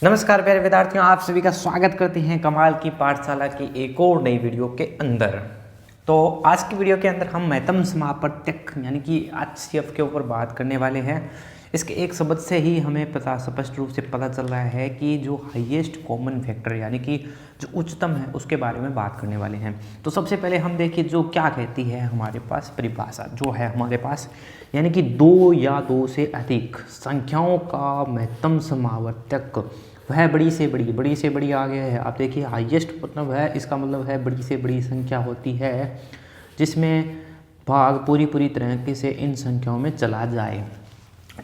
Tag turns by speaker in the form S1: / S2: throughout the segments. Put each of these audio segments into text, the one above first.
S1: नमस्कार प्यारे विद्यार्थियों, आप सभी का स्वागत करते हैं कमाल की पाठशाला की एक और नई वीडियो के अंदर। तो आज की वीडियो के अंदर हम महत्तम समापवर्तक यानी कि HCF के ऊपर बात करने वाले हैं। इसके एक शब्द से ही हमें पता स्पष्ट रूप से पता चल रहा है कि जो हाईएस्ट कॉमन फैक्टर यानी कि जो उच्चतम है उसके बारे में बात करने वाले हैं। तो सबसे पहले हम देखिए जो क्या कहती है हमारे पास परिभाषा जो है हमारे पास, यानी कि दो या दो से अधिक संख्याओं का महत्तम समावर्तक वह बड़ी से बड़ी आ गया है। आप देखिए हाईएस्ट मतलब है, इसका मतलब है बड़ी से बड़ी संख्या होती है जिसमें भाग पूरी तरीके से इन संख्याओं में चला जाए।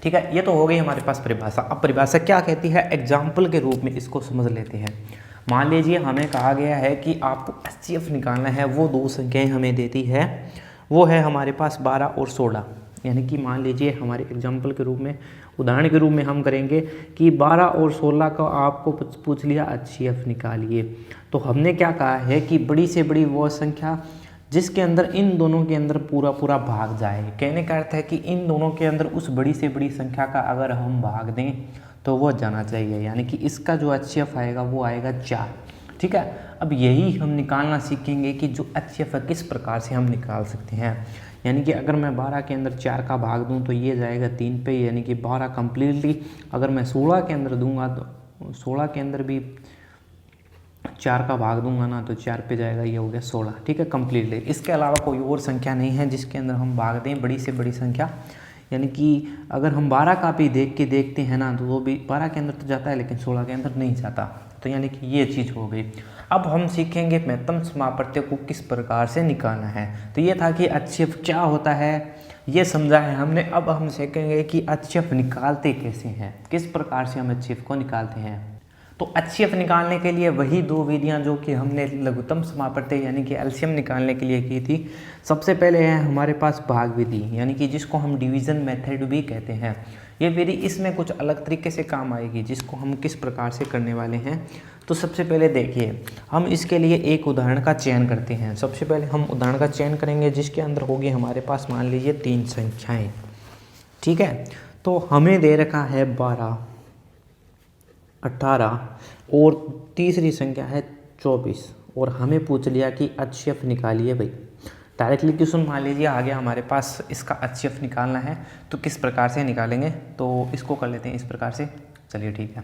S1: ठीक है, ये तो हो गई हमारे पास परिभाषा। अब परिभाषा क्या कहती है, एग्जाम्पल के रूप में इसको समझ लेते हैं। मान लीजिए हमें कहा गया है कि आपको HCF निकालना है, वो दो संख्याएं हमें देती है, वो है हमारे पास 12 और 16। यानी कि मान लीजिए हमारे एग्जाम्पल के रूप में, उदाहरण के रूप में हम करेंगे कि 12 और 16 का आपको पूछ लिया HCF निकालिए। तो हमने क्या कहा है कि बड़ी से बड़ी वो संख्या जिसके अंदर इन दोनों के अंदर पूरा भाग जाए। कहने का अर्थ है कि इन दोनों के अंदर उस बड़ी से बड़ी संख्या का अगर हम भाग दें तो वो जाना चाहिए, यानी कि इसका जो HCF आएगा वो आएगा 4। ठीक है, अब यही हम निकालना सीखेंगे कि जो HCF है किस प्रकार से हम निकाल सकते हैं। यानी कि अगर मैं 12 के अंदर 4 का भाग दूं तो ये जाएगा 3 पे, यानी कि 12 कम्प्लीटली। अगर मैं 16 के अंदर दूंगा तो 16 के अंदर भी 4 का भाग दूंगा ना तो 4 पे जाएगा, ये हो गया 16। ठीक है, कम्प्लीटली। इसके अलावा कोई और संख्या नहीं है जिसके अंदर हम भाग दें बड़ी से बड़ी संख्या। यानी कि अगर हम 12 का भी देखते हैं ना तो वो भी 12 के अंदर तो जाता है लेकिन 16 के अंदर नहीं जाता। तो यानी कि ये चीज़ हो गई। अब हम सीखेंगे महत्तम समापवर्तक को किस प्रकार से निकालना है। तो ये था कि HCF क्या होता है, ये समझा है हमने। अब हम सीखेंगे कि HCF निकालते कैसे हैं, किस प्रकार से हम HCF को निकालते हैं। तो HCF निकालने के लिए वही दो विधियां जो कि हमने लघुत्तम समापवर्तक यानी कि LCM निकालने के लिए की थी। सबसे पहले है हमारे पास भाग विधि, यानी कि जिसको हम डिवीज़न मेथड भी कहते हैं। ये विधि इसमें कुछ अलग तरीके से काम आएगी, जिसको हम किस प्रकार से करने वाले हैं। तो सबसे पहले देखिए हम इसके लिए एक उदाहरण का चयन करते हैं। सबसे पहले हम उदाहरण का चयन करेंगे जिसके अंदर होगी हमारे पास मान लीजिए 3 संख्याएँ। ठीक है, तो हमें दे रखा है 12, 18 और तीसरी संख्या है 24, और हमें पूछ लिया कि HCF निकालिए भाई। डायरेक्टली क्वेश्चन मान लीजिए आ गया हमारे पास, इसका HCF निकालना है तो किस प्रकार से निकालेंगे। तो इसको कर लेते हैं इस प्रकार से, चलिए ठीक है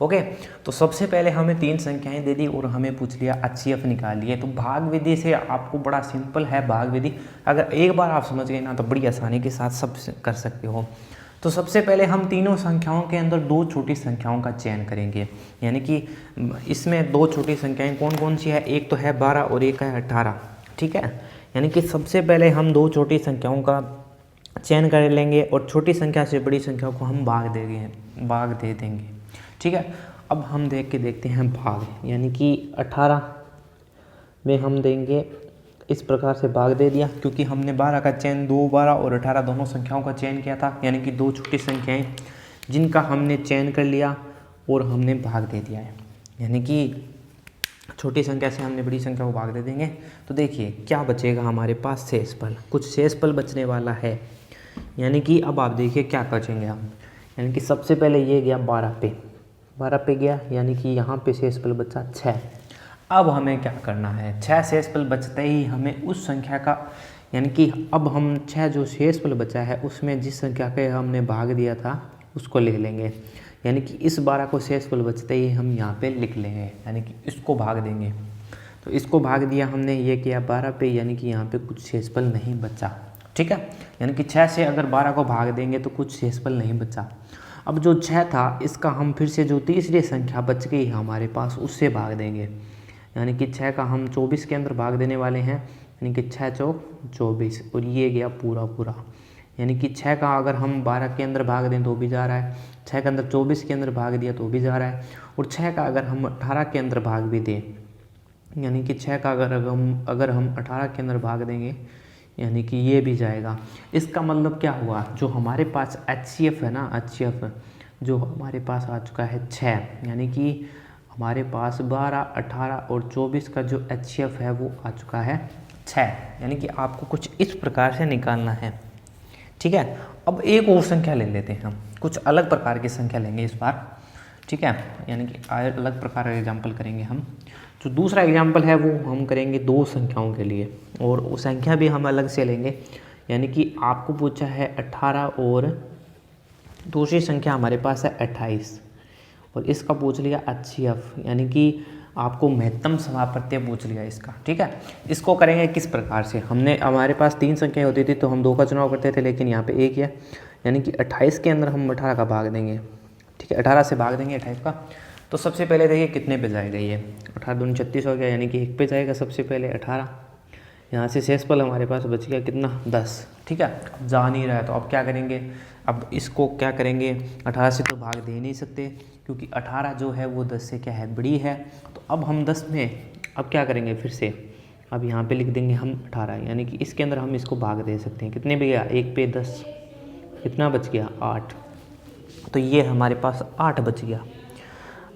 S1: ओके। तो सबसे पहले हमें 3 संख्याएं दे दी और हमें पूछ लिया HCF निकालिए। तो भाग विधि से आपको बड़ा सिंपल है भाग विधि, अगर एक बार आप समझ गए ना तो बड़ी आसानी के साथ सब कर सकते हो। तो सबसे पहले हम तीनों संख्याओं के अंदर 2 छोटी संख्याओं का चयन करेंगे। यानी कि इसमें 2 छोटी संख्याएं कौन कौन सी है, एक तो है 12 और एक है 18। ठीक है, यानी कि सबसे पहले हम 2 छोटी संख्याओं का चयन कर लेंगे और छोटी संख्या से बड़ी संख्या को हम भाग दे देंगे। ठीक है, अब हम देखते हैं भाग, यानी कि 18 में हम देंगे इस प्रकार से भाग दे दिया, क्योंकि हमने 12 का चयन 2, 12 और 18 दोनों संख्याओं का चयन किया था। यानी कि 2 छोटी संख्याएं जिनका हमने चयन कर लिया और हमने भाग दे दिया है। यानी कि छोटी संख्या से हमने बड़ी संख्या को भाग दे देंगे। तो देखिए क्या बचेगा हमारे पास, शेषफल। कुछ शेषफल बचने वाला है। यानी कि अब आप देखिए क्या बचेंगे हम, यानी कि सबसे पहले ये गया 12 पे गया, यानी कि यहाँ पे शेषफल बचा 6। अब हमें क्या करना है, 6 शेषफल बचते ही हमें उस संख्या का, यानी कि अब हम 6 जो शेषफल बचा है उसमें जिस संख्या के हमने भाग दिया था उसको ले लेंगे। यानी कि इस 12 को शेषफल बचते ही हम यहाँ पे लिख लेंगे, यानी कि इसको भाग देंगे। तो इसको भाग दिया हमने, ये किया 12 पे, यानी कि यहाँ पे कुछ शेषफल नहीं बचा। ठीक है, यानी कि 6 से अगर 12 को भाग देंगे तो कुछ शेषफल नहीं बचा। अब जो 6 था इसका हम फिर से जो तीसरी संख्या बच गई हमारे पास उससे भाग देंगे। यानी कि 6 का हम 24 के अंदर भाग देने वाले हैं, यानी कि 6 चौक 24, और ये गया पूरा। यानी कि 6 का अगर हम 12 के अंदर भाग दें तो भी जा रहा है, 6 के अंदर 24 के अंदर भाग दिया तो भी जा रहा है, और 6 का अगर हम 18 के अंदर भाग भी दें, यानी कि 6 का अगर हम 18 के अंदर भाग देंगे यानी कि ये भी जाएगा। इसका मतलब क्या हुआ, जो हमारे पास HCF है ना, HCF जो हमारे पास आ चुका है 6, यानी कि हमारे पास 12, 18 और 24 का जो HCF है वो आ चुका है 6। यानी कि आपको कुछ इस प्रकार से निकालना है। ठीक है, अब एक और संख्या ले लेते हैं हम, कुछ अलग प्रकार की संख्या लेंगे इस बार। ठीक है, यानी कि अलग प्रकार का एग्जाम्पल करेंगे हम। जो दूसरा एग्जाम्पल है वो हम करेंगे दो संख्याओं के लिए, और वो संख्या भी हम अलग से लेंगे। यानी कि आपको पूछा है 18 और दूसरी संख्या हमारे पास है 28, और इसका पूछ लिया HCF, यानी कि आपको महत्तम समापत्य पूछ लिया इसका। ठीक है, इसको करेंगे किस प्रकार से, हमारे पास 3 संख्याएं होती थी तो हम 2 का चुनाव करते थे, लेकिन यहाँ पे 1 है, यानी कि 28 के अंदर हम 18 का भाग देंगे। ठीक है, 18 से भाग देंगे 28 का। तो सबसे पहले देखिए कितने पे जाएगा ये, 18 दूनी 36 हो गया, यानी कि 1 पे जाएगा सबसे पहले 18। यहाँ से शेषफल हमारे पास बच गया कितना, 10। ठीक है, अब जा नहीं रहा है तो अब क्या करेंगे, अब इसको क्या करेंगे, 18 से तो भाग दे नहीं सकते क्योंकि 18 जो है वो 10 से क्या है, बड़ी है। तो अब हम 10 में अब क्या करेंगे फिर से, अब यहाँ पे लिख देंगे हम 18, यानी कि इसके अंदर हम इसको भाग दे सकते हैं। कितने पे गया, 1 पे 10, कितना बच गया, 8। तो ये हमारे पास 8 बच गया।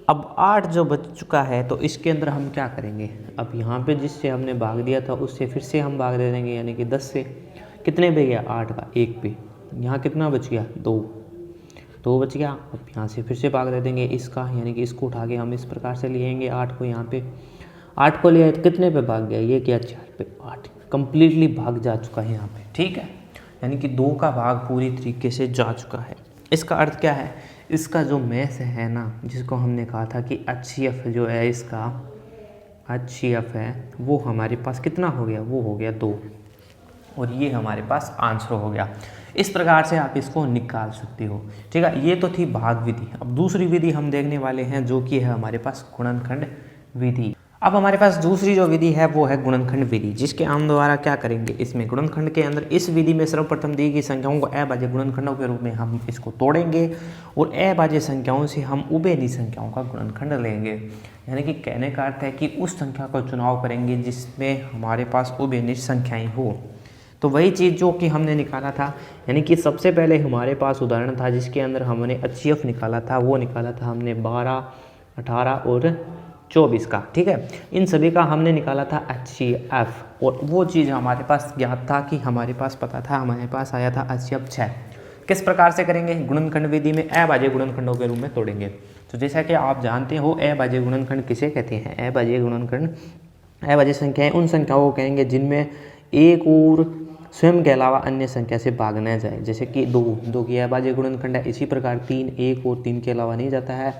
S1: अब 8 जो बच चुका है तो इसके अंदर हम क्या करेंगे, अब यहाँ पे जिससे हमने भाग दिया था उससे फिर से हम भाग दे देंगे, यानी कि 10 से। कितने पे गया, 8 का 1 पे, यहाँ कितना बच गया, 2 बच गया। अब यहाँ से फिर से भाग दे देंगे इसका, यानी कि इसको उठा के हम इस प्रकार से लेंगे 8 को, यहाँ पे 8 को लिया तो कितने पे भाग गया, ये क्या, 4 पे 8 कम्प्लीटली भाग जा चुका है यहाँ पे। ठीक है, यानी कि 2 का भाग पूरी तरीके से जा चुका है। इसका अर्थ क्या है, इसका जो मैथ है ना, जिसको हमने कहा था कि HCF जो है इसका, HCF है वो हमारे पास कितना हो गया, वो हो गया 2, और ये हमारे पास आंसर हो गया। इस प्रकार से आप इसको निकाल सकते हो। ठीक है, ये तो थी भाग विधि। अब दूसरी विधि हम देखने वाले हैं जो कि है हमारे पास गुणनखंड विधि। अब हमारे पास दूसरी जो विधि है वो है गुणनखंड विधि, जिसके हम द्वारा क्या करेंगे, इसमें गुणनखंड के अंदर इस विधि में सर्वप्रथम दी गई संख्याओं को अभाज्य गुणनखंडों के रूप में हम इसको तोड़ेंगे, और अभाज्य संख्याओं से हम उभयनिष्ठ संख्याओं का गुणनखंड लेंगे। यानी कि कहने का अर्थ है कि उस संख्या का चुनाव करेंगे जिसमें हमारे पास उभयनिष्ठ संख्याएँ हो। तो वही चीज़ जो कि हमने निकाला था, यानी कि सबसे पहले हमारे पास उदाहरण था जिसके अंदर हमने HCF निकाला था, वो निकाला था हमने 12, 18 और 24 का। ठीक है, इन सभी का हमने निकाला था HCF, और वो चीज़ हमारे पास ज्ञात था कि हमारे पास पता था, हमारे पास आया था HCF 6। किस प्रकार से करेंगे, गुणनखंड विधि में अभाज्य गुणनखंडों के रूप में तोड़ेंगे। तो जैसा कि आप जानते हो अभाज्य गुणनखंड किसे कहते हैं, अभाज्य गुणनखंड, अभाज्य संख्याएं उन संख्याओं को कहेंगे जिनमें एक और स्वयं के अलावा अन्य संख्या से भाग न जाए। जैसे कि 2 की अभाज्य गुणनखंड है, इसी प्रकार 3 1 और 3 के अलावा नहीं जाता है।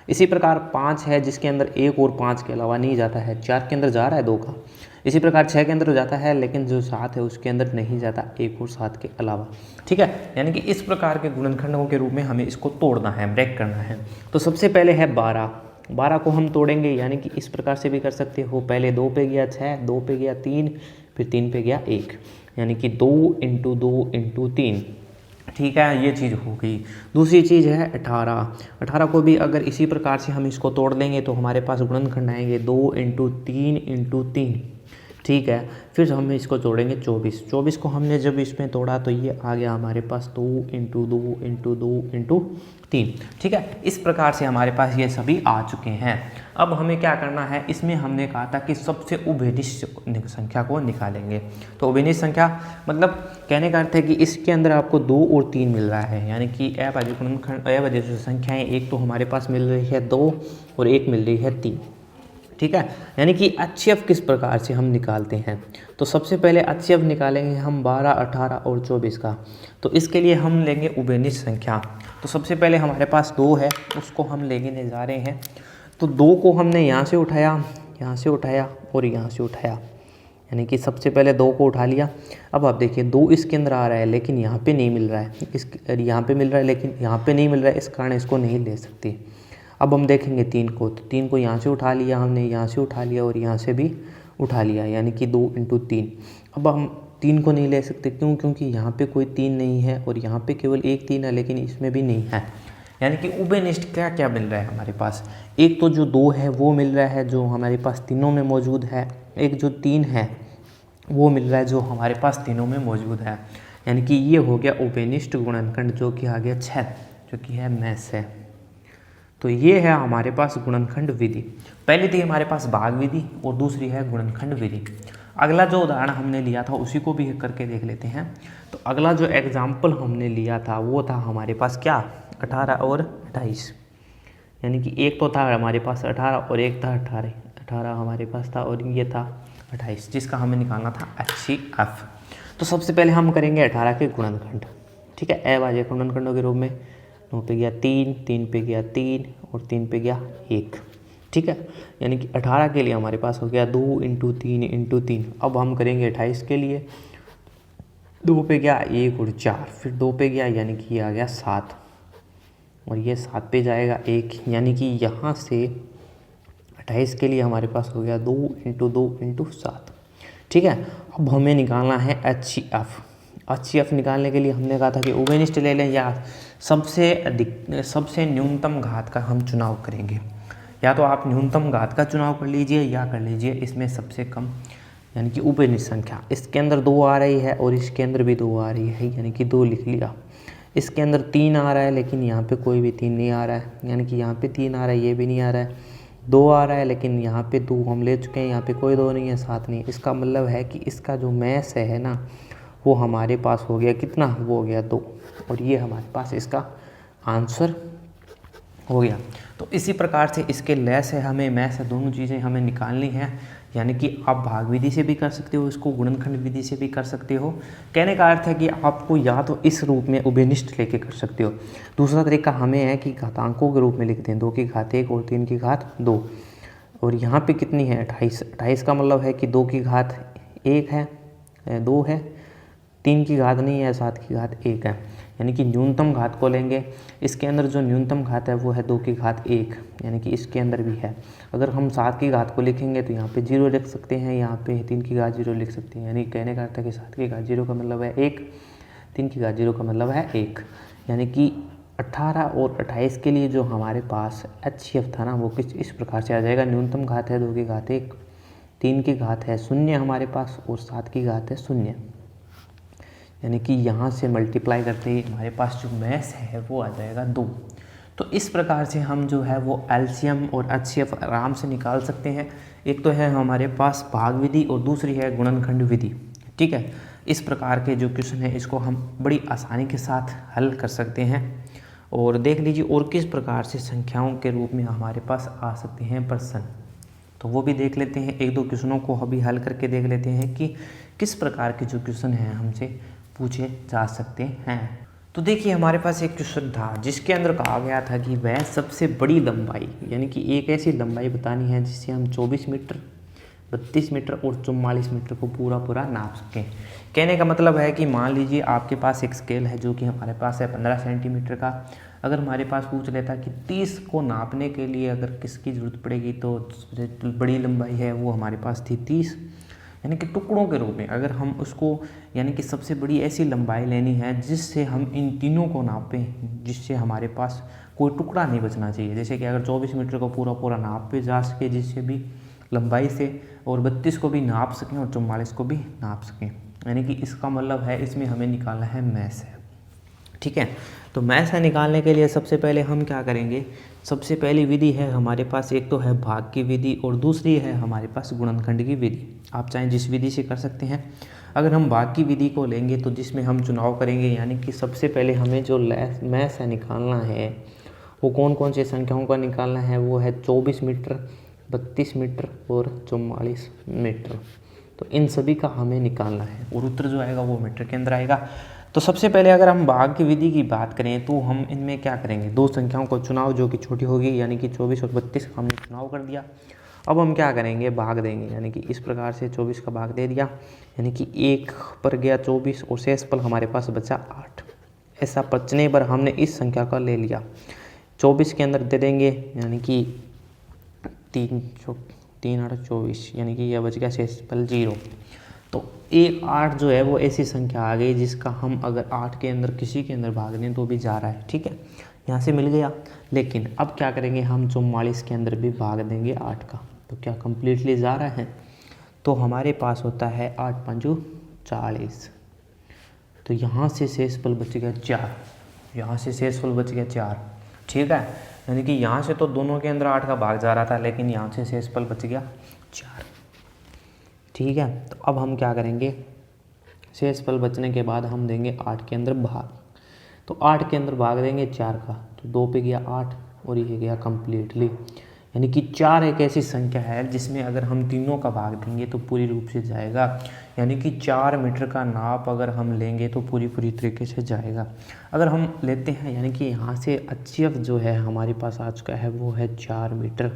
S1: इसी प्रकार 5 है जिसके अंदर 1 और 5 के अलावा नहीं जाता है, 4 के अंदर जा रहा है 2 का। इसी प्रकार 6 के अंदर जाता है, लेकिन जो 7 है उसके अंदर नहीं जाता 1 और 7 के अलावा। ठीक है, यानी कि इस प्रकार के गुणनखंडों के रूप में हमें इसको तोड़ना है, ब्रेक करना है। तो सबसे पहले है 12 को हम तोड़ेंगे, यानी कि इस प्रकार से भी कर सकते हो, पहले 2 पे गया 6, 2 पे गया 3, फिर 3 पे गया 1, यानी कि 2 × 2 × 3। ठीक है, ये चीज़ हो गई। दूसरी चीज़ है 18 को भी अगर इसी प्रकार से हम इसको तोड़ देंगे तो हमारे पास गुणनखंड आएंगे 2 × 3 × 3। ठीक है, फिर हम इसको जोड़ेंगे 24 को हमने जब इसमें तोड़ा तो ये आ गया हमारे पास 2 × 2 × 2 × 3। ठीक है, इस प्रकार से हमारे पास ये सभी आ चुके हैं। अब हमें क्या करना है, इसमें हमने कहा था कि सबसे उभयनिष्ठ संख्या को निकालेंगे। तो उभयनिष्ठ संख्या मतलब कहने का अर्थ है कि इसके अंदर आपको 2 और 3 मिल रहा है, यानी कि अभाज्य गुणनखंड अभाज्य संख्याएँ, एक तो हमारे पास मिल रही है 2 और एक मिल रही है 3। ठीक है, यानी कि HCF किस प्रकार से हम निकालते हैं। तो सबसे पहले HCF निकालेंगे हम 12, 18 और 24 का। तो इसके लिए हम लेंगे उभयनिष्ठ संख्या। तो सबसे पहले हमारे पास 2 है, उसको हम लेने जा रहे हैं। तो 2 को हमने यहाँ से उठाया और यहाँ से उठाया, यानी कि सबसे पहले 2 को उठा लिया। अब आप देखिए 2 इसके अंदर आ रहा है लेकिन यहाँ पे नहीं मिल रहा है, यहाँ पे मिल रहा है लेकिन यहाँ पे नहीं मिल रहा है, इस कारण इसको नहीं ले सकते। अब हम देखेंगे 3 को, तो 3 को यहाँ से उठा लिया हमने, यहाँ से उठा लिया और यहाँ से भी उठा लिया, यानी कि 2 × 3। अब हम 3 को नहीं ले सकते, क्यों, क्योंकि यहाँ पे कोई 3 नहीं है और यहाँ पे केवल एक 3 है, लेकिन इसमें भी नहीं है। यानी कि उभयनिष्ठ क्या क्या मिल रहा है हमारे पास, एक तो जो 2 है वो मिल रहा है जो हमारे पास तीनों में मौजूद है, एक जो 3 है वो मिल रहा है जो हमारे पास तीनों में मौजूद है। यानी कि ये हो गया उभयनिष्ठ गुणनखंड, जो कि आ गया 6, जो कि है मैथ है। तो ये है हमारे पास गुणनखंड विधि। पहली थी हमारे पास भाग विधि और दूसरी है गुणनखंड विधि। अगला जो उदाहरण हमने लिया था उसी को भी करके देख लेते हैं। तो अगला जो एग्जाम्पल हमने लिया था वो था हमारे पास क्या, 18 और 28, यानी कि एक तो था हमारे पास 18 और एक था 18 हमारे पास था और ये था 28, जिसका हमें निकालना था HCF। तो सबसे पहले हम करेंगे 18 के गुणनखंड। ठीक है, अभाज्य गुणनखंडों के रूप में 9 पे गया 3, 3 पे गया 3 और 3 पे गया 1। ठीक है, यानी कि 18 के लिए हमारे पास हो गया 2 × 3 × 3। अब हम करेंगे 28 के लिए, 2 पे गया 1 और 4, फिर 2 पे गया यानी कि ये आ गया 7 और ये 7 पे जाएगा 1, यानी कि यहाँ से 28 के लिए हमारे पास हो गया 2 × 2 × 7। ठीक है, अब हमें निकालना है HCF। HCF निकालने के लिए हमने कहा था कि उभयनिष्ठ ले लें या सबसे न्यूनतम घात का हम चुनाव करेंगे। या तो आप न्यूनतम घात का चुनाव कर लीजिए या कर लीजिए इसमें सबसे कम यानी कि उभयनिष्ठ संख्या। इसके अंदर 2 आ रही है और इसके अंदर भी 2 आ रही है, यानी कि 2 लिख लिया। इसके अंदर 3 आ रहा है लेकिन यहाँ पे कोई भी 3 नहीं आ रहा है, यानी कि यहाँ पे 3 आ रहा है, ये भी नहीं आ रहा है। 2 आ रहा है लेकिन यहाँ पे 2 हम ले चुके हैं, यहाँ पे कोई 2 नहीं है, 7 नहीं है। इसका मतलब है कि इसका जो मैस है ना वो हमारे पास हो गया कितना, वो हो गया 2 और ये हमारे पास इसका आंसर हो गया। तो इसी प्रकार से इसके लेस है, हमें मैस है, दोनों चीज़ें हमें निकालनी है। यानी कि आप भाग विधि से भी कर सकते हो, इसको गुणनखंड विधि से भी कर सकते हो। कहने का अर्थ है कि आपको या तो इस रूप में उभयनिष्ठ लेके कर सकते हो। दूसरा तरीका हमें है कि घातांकों के रूप में लिखते हैं, 2 की घात 1 और 3 की घात 2। और यहाँ पे कितनी है 28। 28 का मतलब है कि 2 की घात 1 है, 2 है, 3 की घात नहीं है, 7 की घात 1 है, यानी कि न्यूनतम घात को लेंगे। इसके अंदर जो न्यूनतम घात है वो है 2 की घात 1, यानी कि इसके अंदर भी है। अगर हम 7 की घात को लिखेंगे तो यहाँ पे 0 लिख सकते हैं, यहाँ पे 3 की घात 0 लिख सकते हैं। यानी कहने का अर्थ है कि 7 की घात 0 का मतलब है 1, 3 की घात 0 का मतलब है 1। यानी कि 18 और 28 के लिए जो हमारे पास HCF था ना वो कुछ इस प्रकार से आ जाएगा। न्यूनतम घात है 2 की घात 1, 3 की घात है 0 हमारे पास और 7 की घात है 0। यानी कि यहाँ से मल्टीप्लाई करते ही हमारे पास जो मैस है वो आ जाएगा 2। तो इस प्रकार से हम जो है वो LCM और HCF आराम से निकाल सकते हैं। एक तो है हमारे पास भाग विधि और दूसरी है गुणनखंड विधि। ठीक है, इस प्रकार के जो क्वेश्चन है इसको हम बड़ी आसानी के साथ हल कर सकते हैं। और देख लीजिए और किस प्रकार से संख्याओं के रूप में हमारे पास आ सकते हैं प्रश्न, तो वो भी देख लेते हैं। 1-2 क्वेश्चनों को अभी हल करके देख लेते हैं कि किस प्रकार के जो क्वेश्चन हैं हमसे पूछे जा सकते हैं। तो देखिए हमारे पास एक क्वेश्चन था जिसके अंदर कहा गया था कि वह सबसे बड़ी लंबाई, यानी कि एक ऐसी लंबाई बतानी है जिससे हम 24 मीटर, 32 मीटर और 44 मीटर को पूरा नाप सकें। कहने का मतलब है कि मान लीजिए आपके पास एक स्केल है जो कि हमारे पास है 15 सेंटीमीटर का। अगर हमारे पास पूछ लेता कि 30 को नापने के लिए अगर किसकी ज़रूरत पड़ेगी, तो बड़ी लंबाई है वो हमारे पास थी 30, यानी कि टुकड़ों के रूप में। अगर हम उसको यानी कि सबसे बड़ी ऐसी लंबाई लेनी है जिससे हम इन तीनों को नापें, जिससे हमारे पास कोई टुकड़ा नहीं बचना चाहिए। जैसे कि अगर 24 मीटर को पूरा नाप पे जा सके जिससे भी लंबाई से, और 32 को भी नाप सकें और 44 को भी नाप सकें, यानी कि इसका मतलब है इसमें हमें निकालना है मैस है। ठीक है, तो मैस है निकालने के लिए सबसे पहले हम क्या करेंगे, सबसे पहली विधि है हमारे पास, एक तो है भाग की विधि और दूसरी है हमारे पास गुणनखंड की विधि। आप चाहें जिस विधि से कर सकते हैं। अगर हम भाग की विधि को लेंगे तो जिसमें हम चुनाव करेंगे, यानी कि सबसे पहले हमें जो मैस है निकालना है वो कौन कौन सी संख्याओं का निकालना है, वो है 24 मीटर, 32 मीटर और 44 मीटर। तो इन सभी का हमें निकालना है और उत्तर जो आएगा वो मीटर के अंदर आएगा। तो सबसे पहले अगर हम भाग की विधि की बात करें तो हम इनमें क्या करेंगे, 2 संख्याओं को चुनाव जो कि छोटी होगी, यानी कि 24 और 32 का हमने चुनाव कर दिया। अब हम क्या करेंगे, भाग देंगे, यानी कि इस प्रकार से 24 का भाग दे दिया, यानी कि 1 पर गया 24 और शेषफल हमारे पास बचा 8। ऐसा बचने पर हमने इस संख्या का ले लिया, 24 के अंदर दे देंगे, यानी कि 3 8 24, यानी कि यह बच गया शेषफल 0। तो 8 जो है वो ऐसी संख्या आ गई जिसका हम अगर 8 के अंदर किसी के अंदर भाग दें तो भी जा रहा है। ठीक है, यहाँ से मिल गया। लेकिन अब क्या करेंगे, हम 44 के अंदर भी भाग देंगे 8 का, तो क्या कम्प्लीटली जा रहा है। तो हमारे पास होता है 8 5 40। तो यहाँ से शेषफल बच गया 4, यहाँ से शेषफल बच गया 4। ठीक है, यानी कि यहाँ से तो दोनों के अंदर 8 का भाग जा रहा था, लेकिन यहाँ से शेषफल बच गया 4। ठीक है, तो अब हम क्या करेंगे, शेषफल बचने के बाद हम देंगे 8 के अंदर भाग। तो 8 के अंदर भाग देंगे 4 का, तो 2 पे गया 8 और ये गया कम्प्लीटली। यानी कि 4 एक ऐसी संख्या है जिसमें अगर हम तीनों का भाग देंगे तो पूरी रूप से जाएगा। यानी कि 4 मीटर का नाप अगर हम लेंगे तो पूरी तरीके से जाएगा। अगर हम लेते हैं यानी कि यहाँ से HCF जो है हमारे पास आ चुका है वो है 4 मीटर।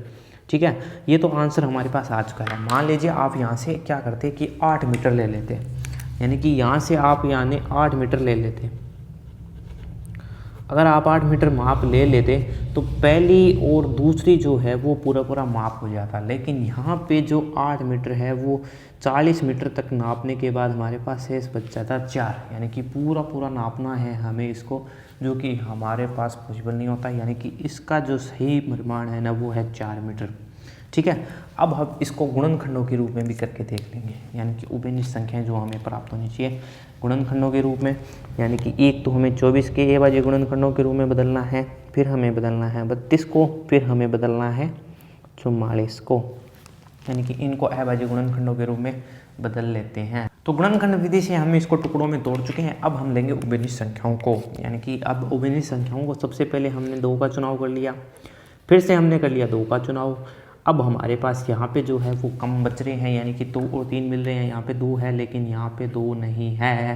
S1: ठीक है, ये तो आंसर हमारे पास आ चुका है। मान लीजिए आप यहाँ से क्या करते कि 8 मीटर ले लेते, यानी कि यहाँ से आप यानी 8 मीटर ले लेते। अगर आप 8 मीटर माप ले लेते तो पहली और दूसरी जो है वो पूरा माप हो जाता। लेकिन यहाँ पे जो 8 मीटर है वो 40 मीटर तक नापने के बाद हमारे पास शेष बच जाता 4। यानी कि पूरा नापना है हमें इसको, जो कि हमारे पास पॉसिबल नहीं होता। यानी कि इसका जो सही परिमाण है ना वो है 4 मीटर। ठीक है, अब हम इसको गुणनखंडों के रूप में भी करके देख लेंगे। यानी कि उभयनिष्ठ संख्याएं जो हमें प्राप्त होनी चाहिए गुणनखंडों के रूप में। यानी कि एक तो हमें 24 के अभाज्य गुणनखंडों के रूप में बदलना है, फिर हमें बदलना है 32 को, फिर हमें बदलना है 44 को। यानी कि इनको अभाज्य गुणनखंडों के रूप में बदल लेते हैं। तो गुणनखंड विधि से हम इसको टुकड़ों में तोड़ चुके हैं। अब हम लेंगे उभयनिष्ठ संख्याओं को। यानी कि अब उभयनिष्ठ संख्याओं को सबसे पहले हमने 2 का चुनाव कर लिया, फिर से हमने कर लिया 2 का चुनाव। अब हमारे पास यहाँ पे जो है वो कम बच रहे हैं, यानी कि 2 और 3 मिल रहे हैं। यहाँ पे 2 है लेकिन यहाँ पे 2 नहीं है।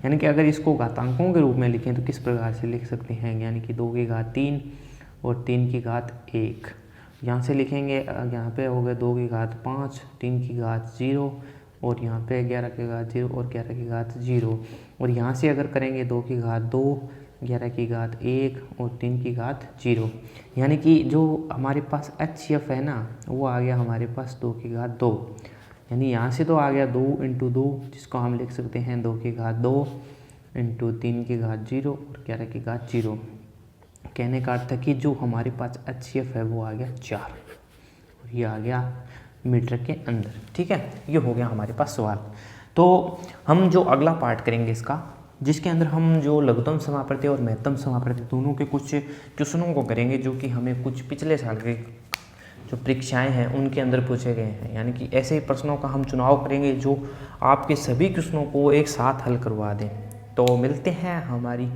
S1: यानी कि अगर इसको घातांकों के रूप में लिखें तो किस प्रकार से लिख सकते हैं, यानी कि 2 की घात 3 और 3 की घात 1। यहाँ से लिखेंगे, यहाँ पे हो गए 2 की घात 5, 3 की घात 0 और यहाँ पे 11 की घात 0 और 11 की घात 0। और यहाँ से अगर करेंगे 2 की घात 2, 11 की घात 1 और 3 की घात 0। यानी कि जो हमारे पास HCF है ना वो आ गया हमारे पास 2 की घात 2। यानी यहाँ से तो आ गया 2 × 2, जिसको हम लिख सकते हैं 2 की घात 2 × 3 की घात 0 और 11 की घात 0। कहने का अर्थ है कि जो हमारे पास HCF है वो आ गया 4 और ये आ गया मीटर के अंदर। ठीक है, ये हो गया हमारे पास सवाल। तो हम जो अगला पार्ट करेंगे इसका, जिसके अंदर हम जो लघुत्तम समापवर्ती और महत्तम समापवर्ती दोनों के कुछ क्वेश्चनों को करेंगे, जो कि हमें कुछ पिछले साल के जो परीक्षाएं हैं उनके अंदर पूछे गए हैं। यानी कि ऐसे ही प्रश्नों का हम चुनाव करेंगे जो आपके सभी क्वेश्चनों को एक साथ हल करवा दें। तो मिलते हैं हमारी